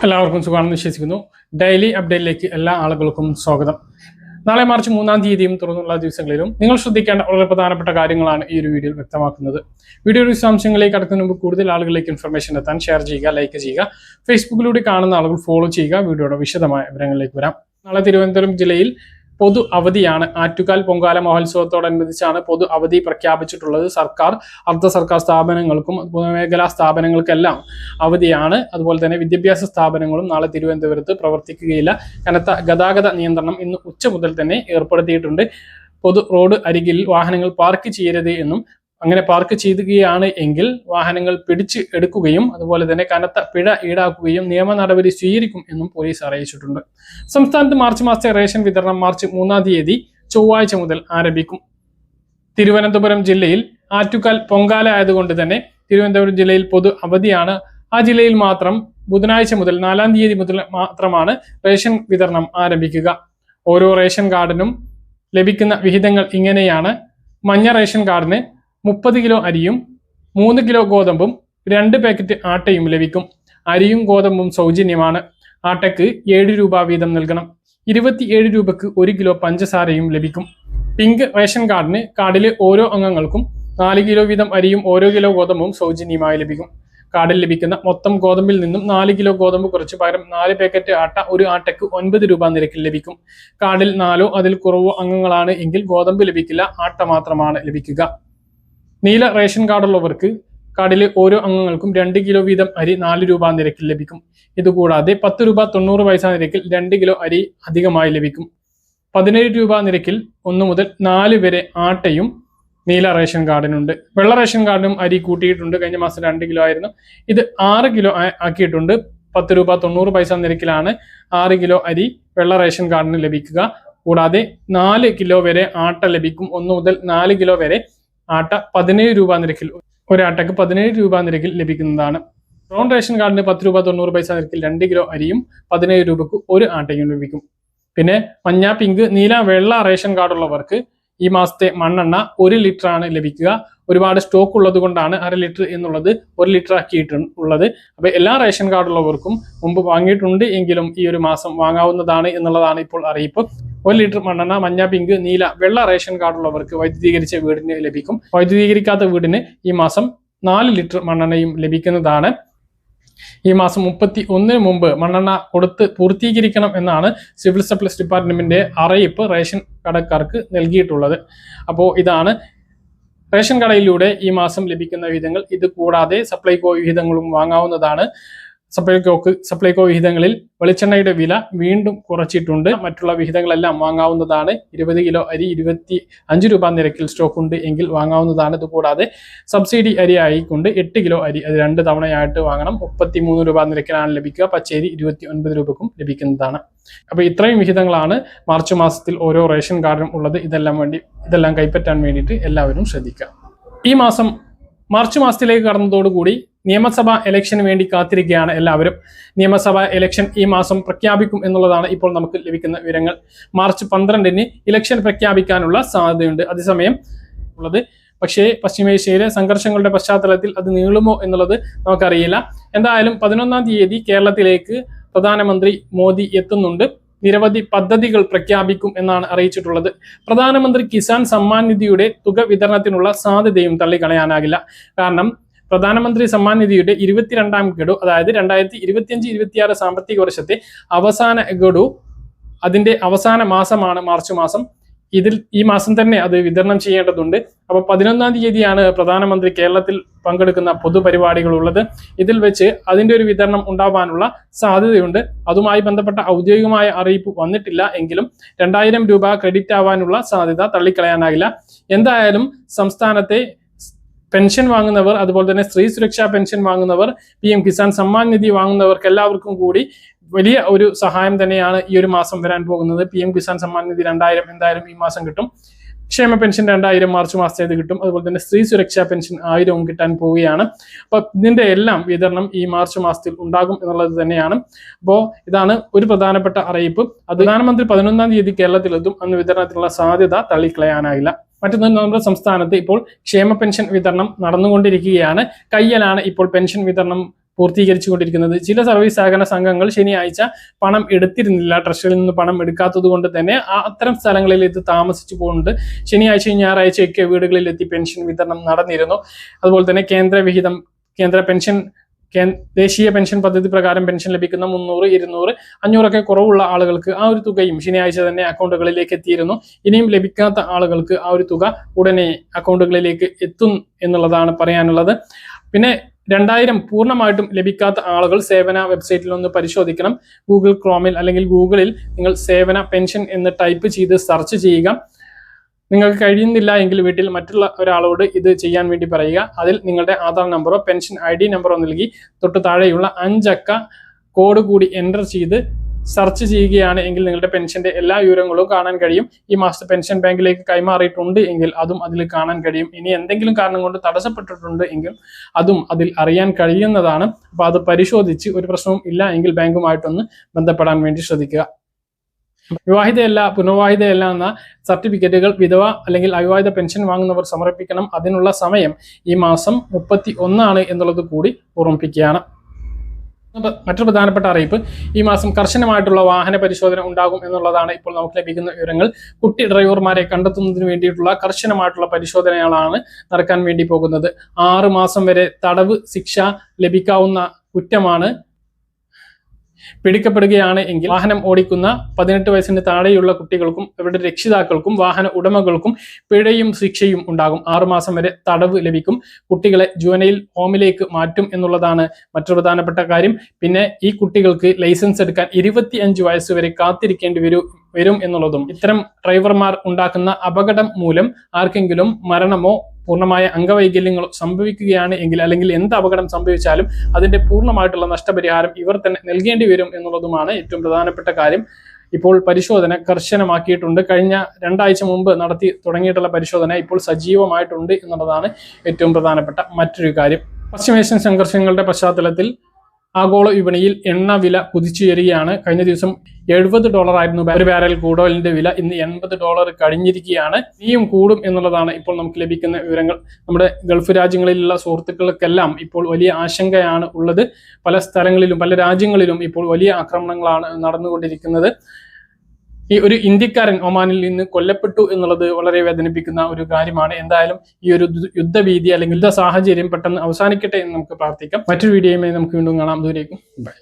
എല്ലാവർക്കും സുഖമാണെന്ന് വിശ്വസിക്കുന്നു. ഡെയിലി അപ്ഡേറ്റിലേക്ക് എല്ലാ ആളുകൾക്കും സ്വാഗതം. നാളെ മാർച്ച് 3-ാം തീയതിയും തുടർന്നുള്ള ദിവസങ്ങളിലും നിങ്ങൾ ശ്രദ്ധിക്കേണ്ട വളരെ പ്രധാനപ്പെട്ട കാര്യങ്ങളാണ് ഈ ഒരു വീഡിയോയിൽ വ്യക്തമാക്കുന്നത്. വീഡിയോ വിശദാംശങ്ങളിലേക്ക് കടക്കുന്നതിന് മുമ്പ് കൂടുതൽ ആളുകളിലേക്ക് ഇൻഫർമേഷൻ എത്താൻ ഷെയർ ചെയ്യുക, ലൈക്ക് ചെയ്യുക. ഫേസ്ബുക്കിലൂടെ കാണുന്ന ആളുകൾ ഫോളോ ചെയ്യുക. വീഡിയോയുടെ വിശദമായ വിവരങ്ങളിലേക്ക് വരാം. നാളെ തിരുവനന്തപുരം ജില്ലയിൽ പൊതു അവധിയാണ്. ആറ്റുകാൽ പൊങ്കാല മഹോത്സവത്തോടനുബന്ധിച്ചാണ് പൊതു അവധി പ്രഖ്യാപിച്ചിട്ടുള്ളത്. സർക്കാർ, അർദ്ധ സർക്കാർ സ്ഥാപനങ്ങൾക്കും പൊതുമേഖലാ സ്ഥാപനങ്ങൾക്കെല്ലാം അവധിയാണ്. അതുപോലെ തന്നെ വിദ്യാഭ്യാസ സ്ഥാപനങ്ങളും നാളെ തിരുവനന്തപുരത്ത് പ്രവർത്തിക്കുകയില്ല. കനത്ത ഗതാഗത നിയന്ത്രണം ഇന്ന് ഉച്ച മുതൽ തന്നെ ഏർപ്പെടുത്തിയിട്ടുണ്ട്. പൊതു റോഡ് അരികിൽ വാഹനങ്ങൾ പാർക്ക് ചെയ്യരുത് എന്നും അങ്ങനെ പാർക്ക് ചെയ്യുകയാണ് എങ്കിൽ വാഹനങ്ങൾ പിടിച്ച് എടുക്കുകയും അതുപോലെ തന്നെ കനത്ത പിഴ ഈടാക്കുകയും നിയമ നടപടി സ്വീകരിക്കും എന്നും പോലീസ് അറിയിച്ചിട്ടുണ്ട്. സംസ്ഥാനത്ത് മാർച്ച് മാസത്തെ റേഷൻ വിതരണം മാർച്ച് 3-ാം തീയതി ചൊവ്വാഴ്ച മുതൽ ആരംഭിക്കും. തിരുവനന്തപുരം ജില്ലയിൽ ആറ്റുകാൽ പൊങ്കാല ആയതുകൊണ്ട് തന്നെ തിരുവനന്തപുരം ജില്ലയിൽ പൊതു അവധിയാണ്. ആ ജില്ലയിൽ മാത്രം ബുധനാഴ്ച മുതൽ 4-ാം തീയതി മുതൽ മാത്രമാണ് റേഷൻ വിതരണം ആരംഭിക്കുക. ഓരോ റേഷൻ കാർഡിനും ലഭിക്കുന്ന വിഹിതങ്ങൾ ഇങ്ങനെയാണ്. മഞ്ഞ റേഷൻ കാർഡിന് 30 കിലോ അരിയും 3 കിലോ ഗോതമ്പും 2 പാക്കറ്റ് ആട്ടയും ലഭിക്കും. അരിയും ഗോതമ്പും സൗജന്യമാണ്. ആട്ടയ്ക്ക് 7 രൂപ വീതം നൽകണം. 27 രൂപയ്ക്ക് 1 കിലോ പഞ്ചസാരയും ലഭിക്കും. പിങ്ക് റേഷൻ കാർഡിന് കാർഡിലെ ഓരോ അംഗങ്ങൾക്കും 4 കിലോ വീതം അരിയും ഓരോ കിലോ ഗോതമ്പും സൗജന്യമായി ലഭിക്കും. കാർഡിൽ ലഭിക്കുന്ന മൊത്തം ഗോതമ്പിൽ നിന്നും 4 കിലോ ഗോതമ്പ് കുറച്ച് പകരം 4 പാക്കറ്റ് ആട്ട ഒരു ആട്ടയ്ക്ക് 9 രൂപ നിരക്കിൽ ലഭിക്കും. കാർഡിൽ 4 അതിൽ കുറവോ അംഗങ്ങളാണ് എങ്കിൽ ഗോതമ്പ് ലഭിക്കില്ല, ആട്ട മാത്രമാണ് ലഭിക്കുക. നീല റേഷൻ കാർഡുള്ളവർക്ക് കാർഡിലെ ഓരോ അംഗങ്ങൾക്കും 2 കിലോ വീതം അരി 4 രൂപ നിരക്കിൽ ലഭിക്കും. ഇതുകൂടാതെ 10 രൂപ 90 പൈസ നിരക്കിൽ 2 കിലോ അരി അധികമായി ലഭിക്കും. 17 രൂപ നിരക്കിൽ 1 മുതൽ 4 വരെ ആട്ടയും നീല റേഷൻ കാർഡിനുണ്ട്. വെള്ള റേഷൻ കാർഡിനും അരി കൂട്ടിയിട്ടുണ്ട്. കഴിഞ്ഞ മാസം 2 കിലോ ആയിരുന്നു, ഇത് 6 കിലോ ആക്കിയിട്ടുണ്ട്. 10 രൂപ 90 പൈസ നിരക്കിലാണ് 6 കിലോ അരി വെള്ള റേഷൻ കാർഡിന് ലഭിക്കുക. കൂടാതെ 4 കിലോ വരെ ആട്ട ലഭിക്കും. 1 മുതൽ 4 കിലോ വരെ ആട്ട 17 രൂപ നിരക്കിൽ, ഒരാട്ടയ്ക്ക് 17 രൂപ നിരക്കിൽ ലഭിക്കുന്നതാണ്. ബ്രൗൺ റേഷൻ കാർഡിന് 10 രൂപ 90 പൈസ നിരക്കിൽ 2 കിലോ അരിയും 17 രൂപക്ക് 1 ആട്ടയും ലഭിക്കും. പിന്നെ മഞ്ഞ, പിങ്ക്, നീല, വെള്ള റേഷൻ കാർഡുള്ളവർക്ക് ഈ മാസത്തെ മണ്ണെണ്ണ 1 ലിറ്റർ ആണ് ലഭിക്കുക. ഒരുപാട് സ്റ്റോക്ക് ഉള്ളത് കൊണ്ടാണ് 1/2 ലിറ്റർ എന്നുള്ളത് 1 ലിറ്റർ ആക്കിയിട്ടുള്ളത്. അപ്പൊ എല്ലാ റേഷൻ കാർഡുള്ളവർക്കും മുമ്പ് വാങ്ങിയിട്ടുണ്ട് എങ്കിലും ഈ ഒരു മാസം വാങ്ങാവുന്നതാണ് എന്നുള്ളതാണ് ഇപ്പോൾ അറിയിപ്പ്. 1 ലിറ്റർ മണ്ണെണ്ണ മഞ്ഞ, പിങ്ക്, നീല, വെള്ള റേഷൻ കാർഡുള്ളവർക്ക് വൈദ്യുതീകരിച്ച വീടിന് ലഭിക്കും. വൈദ്യുതീകരിക്കാത്ത വീടിന് ഈ മാസം 4 ലിറ്റർ മണ്ണെണ്ണയും ലഭിക്കുന്നതാണ്. ഈ മാസം 31-ന് മുമ്പ് മണ്ണെണ്ണ കൊടുത്ത് പൂർത്തീകരിക്കണം എന്നാണ് സിവിൽ സപ്ലൈസ് ഡിപ്പാർട്ട്മെന്റിന്റെ അറിയിപ്പ് റേഷൻ കടക്കാർക്ക് നൽകിയിട്ടുള്ളത്. അപ്പോൾ ഇതാണ് റേഷൻ കടയിലൂടെ ഈ മാസം ലഭിക്കുന്ന വിഹിതങ്ങൾ. ഇത് കൂടാതെ സപ്ലൈകോ വിഹിതങ്ങളും വാങ്ങാവുന്നതാണ്. സപ്ലൈകോ വിഹിതങ്ങളിൽ വെളിച്ചെണ്ണയുടെ വില വീണ്ടും കുറച്ചിട്ടുണ്ട്. മറ്റുള്ള വിഹിതങ്ങളെല്ലാം വാങ്ങാവുന്നതാണ്. 20 കിലോ അരി 25 രൂപ നിരക്കിൽ സ്റ്റോക്ക് ഉണ്ട് എങ്കിൽ വാങ്ങാവുന്നതാണ്. ഇതുകൂടാതെ സബ്സിഡി അരി ആയിക്കൊണ്ട് 8 കിലോ അരി അത് 2 തവണയായിട്ട് വാങ്ങണം. 33 രൂപ നിരക്കിലാണ് ലഭിക്കുക. പച്ചരി 29 രൂപക്കും ലഭിക്കുന്നതാണ്. അപ്പൊ ഇത്രയും വിഹിതങ്ങളാണ് മാർച്ച് മാസത്തിൽ ഓരോ റേഷൻ കാർഡിനും ഉള്ളത്. ഇതെല്ലാം കൈപ്പറ്റാൻ വേണ്ടിയിട്ട് എല്ലാവരും ശ്രദ്ധിക്കുക. ഈ മാസം മാർച്ച് മാസത്തിലേക്ക് കടന്നതോടുകൂടി നിയമസഭാ ഇലക്ഷന് വേണ്ടി കാത്തിരിക്കുകയാണ് എല്ലാവരും. നിയമസഭാ ഇലക്ഷൻ ഈ മാസം പ്രഖ്യാപിക്കും എന്നുള്ളതാണ് ഇപ്പോൾ നമുക്ക് ലഭിക്കുന്ന വിവരങ്ങൾ. മാർച്ച് 12-ന് ഇലക്ഷൻ പ്രഖ്യാപിക്കാനുള്ള സാധ്യതയുണ്ട്. അതേസമയം ഉള്ളത് പക്ഷേ പശ്ചിമേഷ്യയിലെ സംഘർഷങ്ങളുടെ പശ്ചാത്തലത്തിൽ അത് നീളുമോ എന്നുള്ളത് നമുക്കറിയില്ല. എന്തായാലും 11-ാം തീയതി കേരളത്തിലേക്ക് പ്രധാനമന്ത്രി മോദി എത്തുന്നുണ്ട്. നിരവധി പദ്ധതികൾ പ്രഖ്യാപിക്കും എന്നാണ് അറിയിച്ചിട്ടുള്ളത്. പ്രധാനമന്ത്രി കിസാൻ സമ്മാൻ നിധിയുടെ തുക വിതരണത്തിനുള്ള സാധ്യതയും തള്ളിക്കളയാനാകില്ല. കാരണം പ്രധാനമന്ത്രി സമ്മാൻ നിധിയുടെ 22-ാം ഗഡു, അതായത് 2025-26 സാമ്പത്തിക വർഷത്തെ അവസാന ഗഡു, അതിന്റെ അവസാന മാസമാണ് മാർച്ച് മാസം. ഈ മാസം തന്നെ അത് വിതരണം ചെയ്യേണ്ടതുണ്ട്. അപ്പോൾ 11-ാം തീയതിയാണ് പ്രധാനമന്ത്രി കേരളത്തിൽ പങ്കെടുക്കുന്ന പൊതുപരിപാടികൾ ഉള്ളത്. ഇതിൽ വെച്ച് അതിന്റെ ഒരു വിതരണം ഉണ്ടാവാനുള്ള സാധ്യതയുണ്ട്. അതുമായി ബന്ധപ്പെട്ട ഔദ്യോഗികമായ അറിയിപ്പ് വന്നിട്ടില്ല എങ്കിലും 2000 രൂപ ക്രെഡിറ്റ് ആവാനുള്ള സാധ്യത തള്ളിക്കളയാനാകില്ല. എന്തായാലും സംസ്ഥാനത്തെ പെൻഷൻ വാങ്ങുന്നവർ, അതുപോലെ തന്നെ സ്ത്രീ സുരക്ഷാ പെൻഷൻ വാങ്ങുന്നവർ, PM കിസാൻ സമ്മാൻ നിധി വാങ്ങുന്നവർക്ക് എല്ലാവർക്കും കൂടി വലിയ ഒരു സഹായം തന്നെയാണ് ഈ ഒരു മാസം വരാൻ പോകുന്നത്. PM കിസാൻ സമ്മാൻ നിധി 2000 എന്തായാലും ഈ മാസം കിട്ടും. ക്ഷേമ പെൻഷൻ 2000 മാർച്ച് മാസത്തേത് കിട്ടും. അതുപോലെ തന്നെ സ്ത്രീ സുരക്ഷാ പെൻഷൻ 1000 കിട്ടാൻ പോവുകയാണ്. അപ്പൊ ഇതിന്റെ എല്ലാം വിതരണം ഈ മാർച്ച് മാസത്തിൽ ഉണ്ടാകും എന്നുള്ളത് തന്നെയാണ്. അപ്പോൾ ഇതാണ് ഒരു പ്രധാനപ്പെട്ട അറിയിപ്പ്. പ്രധാനമന്ത്രി 11-ാം തീയതി കേരളത്തിലെത്തും. അന്ന് വിതരണത്തിനുള്ള സാധ്യത തള്ളിക്കളയാനായില്ല. മറ്റൊന്ന്, നമ്മുടെ സംസ്ഥാനത്ത് ഇപ്പോൾ ക്ഷേമ പെൻഷൻ വിതരണം നടന്നുകൊണ്ടിരിക്കുകയാണ്. കയ്യലാണ് ഇപ്പോൾ പെൻഷൻ വിതരണം പൂർത്തീകരിച്ചുകൊണ്ടിരിക്കുന്നത്. ചില സർവീസ് സഹകരണ സംഘങ്ങൾ ശനിയാഴ്ച പണം എടുത്തിരുന്നില്ല. ട്രഷറിയിൽ നിന്ന് പണം എടുക്കാത്തത് കൊണ്ട് തന്നെ അത്തരം സ്ഥലങ്ങളിൽ ഇത് താമസിച്ചു പോകുന്നുണ്ട്. ശനിയാഴ്ചയും ഞായറാഴ്ചയൊക്കെ വീടുകളിലെത്തി പെൻഷൻ വിതരണം നടന്നിരുന്നു. അതുപോലെ തന്നെ ദേശീയ പെൻഷൻ പദ്ധതി പ്രകാരം പെൻഷൻ ലഭിക്കുന്ന 300, 200, 500 കുറവുള്ള ആളുകൾക്ക് ആ ഒരു തുകയും ശനിയാഴ്ച തന്നെ അക്കൗണ്ടുകളിലേക്ക് എത്തിയിരുന്നു. ഇനിയും ലഭിക്കാത്ത ആളുകൾക്ക് ആ ഒരു തുക ഉടനെ അക്കൗണ്ടുകളിലേക്ക് എത്തും എന്നുള്ളതാണ് പറയാനുള്ളത്. പിന്നെ 2000 പൂർണ്ണമായിട്ടും ലഭിക്കാത്ത ആളുകൾ സേവന വെബ്സൈറ്റിൽ ഒന്ന് പരിശോധിക്കണം. ഗൂഗിൾ ക്രോമിൽ അല്ലെങ്കിൽ ഗൂഗിളിൽ നിങ്ങൾ സേവന പെൻഷൻ എന്ന് ടൈപ്പ് ചെയ്ത് സെർച്ച് ചെയ്യുക. നിങ്ങൾക്ക് കഴിയുന്നില്ല എങ്കിൽ വീട്ടിൽ മറ്റുള്ള ഒരാളോട് ഇത് ചെയ്യാൻ വേണ്ടി പറയുക. അതിൽ നിങ്ങളുടെ ആധാർ നമ്പറോ പെൻഷൻ ID നമ്പറോ നൽകി തൊട്ട് താഴെയുള്ള 5 അക്ക കോഡ് കൂടി എൻ്റർ ചെയ്ത് സെർച്ച് ചെയ്യുകയാണ് എങ്കിൽ നിങ്ങളുടെ പെൻഷന്റെ എല്ലാ വിവരങ്ങളും കാണാൻ കഴിയും. ഈ മാസത്തെ പെൻഷൻ ബാങ്കിലേക്ക് കൈമാറിയിട്ടുണ്ട് എങ്കിൽ അതും അതിൽ കാണാൻ കഴിയും. ഇനി എന്തെങ്കിലും കാരണം കൊണ്ട് തടസ്സപ്പെട്ടിട്ടുണ്ട് എങ്കിൽ അതും അതിൽ അറിയാൻ കഴിയുന്നതാണ്. അപ്പോൾ അത് പരിശോധിച്ച് ഒരു പ്രശ്നവും ഇല്ല എങ്കിൽ ബാങ്കുമായിട്ടൊന്ന് ബന്ധപ്പെടാൻ വേണ്ടി ശ്രദ്ധിക്കുക. വിവാഹിതയല്ല, പുനർവിവാഹിതയല്ല എന്ന സർട്ടിഫിക്കറ്റുകൾ വിധവ അല്ലെങ്കിൽ അവിവാഹിത പെൻഷൻ വാങ്ങുന്നവർ സമർപ്പിക്കണം. അതിനുള്ള സമയം ഈ മാസം 31 എന്നുള്ളത് കൂടി ഓർമ്മിപ്പിക്കുകയാണ്. മറ്റൊരു പ്രധാനപ്പെട്ട അറിയിപ്പ്, ഈ മാസം കർശനമായിട്ടുള്ള വാഹന പരിശോധന ഉണ്ടാകും എന്നുള്ളതാണ് ഇപ്പോൾ നമുക്ക് ലഭിക്കുന്ന വിവരങ്ങൾ. കുട്ടി ഡ്രൈവർമാരെ കണ്ടെത്തുന്നതിന് വേണ്ടിയിട്ടുള്ള കർശനമായിട്ടുള്ള പരിശോധനകളാണ് നടക്കാൻ വേണ്ടി പോകുന്നത്. 6 മാസം വരെ തടവ് ശിക്ഷ ലഭിക്കാവുന്ന കുറ്റമാണ്. പിടിക്കപ്പെടുകയാണ് എങ്കിൽ വാഹനം ഓടിക്കുന്ന 18 വയസ്സിന് താഴെയുള്ള കുട്ടികൾക്കും അവരുടെ രക്ഷിതാക്കൾക്കും വാഹന ഉടമകൾക്കും പിഴയും ശിക്ഷയും ഉണ്ടാകും. 6 മാസം വരെ തടവ് ലഭിക്കും. കുട്ടികളെ ജുവനൈൽ ഹോമിലേക്ക് മാറ്റും എന്നുള്ളതാണ് മറ്റൊരു പ്രധാനപ്പെട്ട കാര്യം. പിന്നെ ഈ കുട്ടികൾക്ക് ലൈസൻസ് എടുക്കാൻ 25 വയസ്സ് വരെ കാത്തിരിക്കേണ്ടി വരും എന്നുള്ളതും. ഇത്തരം ഡ്രൈവർമാർ ഉണ്ടാക്കുന്ന അപകടം മൂലം ആർക്കെങ്കിലും മരണമോ പൂർണ്ണമായ അംഗവൈകല്യങ്ങൾ സംഭവിക്കുകയാണ് എങ്കിൽ അല്ലെങ്കിൽ എന്ത് അപകടം സംഭവിച്ചാലും അതിന്റെ പൂർണ്ണമായിട്ടുള്ള നഷ്ടപരിഹാരം ഇവർ തന്നെ നൽകേണ്ടി വരും എന്നുള്ളതുമാണ് ഏറ്റവും പ്രധാനപ്പെട്ട കാര്യം. ഇപ്പോൾ പരിശോധന കർശനമാക്കിയിട്ടുണ്ട്. കഴിഞ്ഞ 2 ആഴ്ച മുമ്പ് നടത്തി തുടങ്ങിയിട്ടുള്ള പരിശോധന ഇപ്പോൾ സജീവമായിട്ടുണ്ട് എന്നുള്ളതാണ് ഏറ്റവും പ്രധാനപ്പെട്ട മറ്റൊരു കാര്യം. പശ്ചിമേഷ്യൻ സംഘർഷങ്ങളുടെ പശ്ചാത്തലത്തിൽ ആഗോള വിപണിയിൽ എണ്ണ വില കുതിച്ചുയരുകയാണ്. കഴിഞ്ഞ ദിവസം $70 ആയിരുന്നു ഒരു ബാരൽ ക്രൂഡ് ഓയിലിന്റെ വില. ഇന്ന് $80 കഴിഞ്ഞിരിക്കുകയാണ്. ഇനിയും കൂടും എന്നുള്ളതാണ് ഇപ്പോൾ നമുക്ക് ലഭിക്കുന്ന വിവരങ്ങൾ. നമ്മുടെ ഗൾഫ് രാജ്യങ്ങളിലുള്ള സുഹൃത്തുക്കൾക്കെല്ലാം ഇപ്പോൾ വലിയ ആശങ്കയാണ് ഉള്ളത്. പല സ്ഥലങ്ങളിലും പല രാജ്യങ്ങളിലും ഇപ്പോൾ വലിയ ആക്രമണങ്ങളാണ് നടന്നുകൊണ്ടിരിക്കുന്നത്. ഈ ഒരു ഇന്ത്യക്കാരൻ ഒമാനിൽ നിന്ന് കൊല്ലപ്പെട്ടു എന്നുള്ളത് വളരെ വേദനിപ്പിക്കുന്ന ഒരു കാര്യമാണ്. എന്തായാലും ഈ ഒരു യുദ്ധഭീതി അല്ലെങ്കിൽ യുദ്ധ സാഹചര്യം പെട്ടെന്ന് അവസാനിക്കട്ടെ എന്ന് നമുക്ക് പ്രാർത്ഥിക്കാം. മറ്റൊരു വീഡിയോയുമായി നമുക്ക് വീണ്ടും കാണാം. ദൂരേക്കും ബൈ.